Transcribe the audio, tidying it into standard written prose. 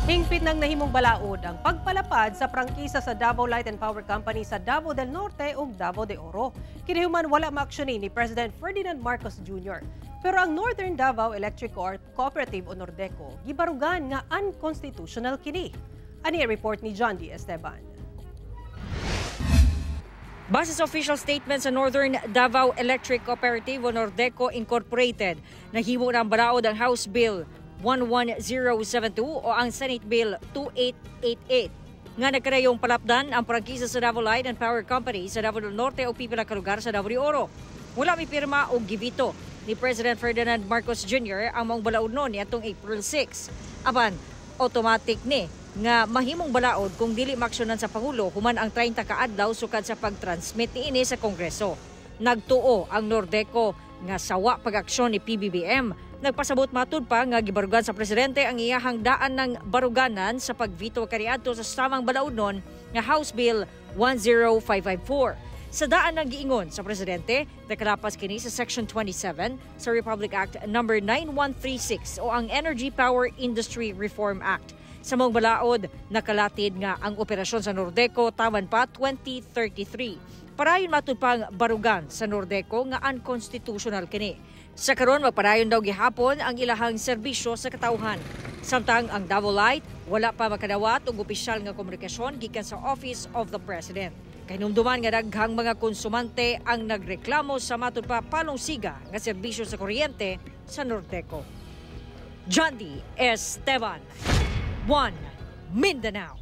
Hingpit ng nahimong balaod ang pagpalapad sa prangkisa sa Davao Light and Power Company sa Davao del Norte ug Davao de Oro. Kinahuman wala maaksyonin ni President Ferdinand Marcos Jr. Pero ang Northern Davao Electric Cooperative o Nordeco gibarugan nga unconstitutional kini. Ani report ni John D. Esteban. Base sa official statement sa Northern Davao Electric Cooperative o Nordeco Incorporated, nahimo na ang balaod ang House Bill 11072 o ang Senate Bill 2888 nga nagkarayong palapdan ang prangkisa sa Davao Light and Power Company sa Davao del Norte o pipila ka lugar sa Davao de Oro. Wala may pirma o gibito ni President Ferdinand Marcos Jr. ang maong balaod noon niadtong April 6. Aban, automatic ni nga mahimong balaod kung dili maaksyonan sa Pangulo human ang 30 ka adlaw sukad sa pagtransmit niini sa Kongreso. Nagtuo ang Nordeco nga sawa pag-aksyon ni PBBM. Nagpasabot matud pa nga gibarugan sa presidente ang iyahang daan ng baruganan sa pagvito kaniadto sa samang balaod nun nga House Bill 10554. Sa daan ng giingon sa presidente, nakalapas kini sa Section 27 sa Republic Act No. 9136 o ang Energy Power Industry Reform Act. Sa mong balaod, nakalatid nga ang operasyon sa Nordeco taman pa 2033. Parayon matud pang barugan sa Nordeco nga unconstitutional kini. Sa karon magpadayon daw gihapon ang ilahang serbisyo sa katawhan. Samtang ang Davao Light wala pa makadawat og opisyal nga komunikasyon gikan sa Office of the President. Kahinumduman nga daghang mga konsumante ang nagreklamo sa matud pa palongsiga nga serbisyo sa kuryente sa Nordeco. John D. Esteban, One Mindanao.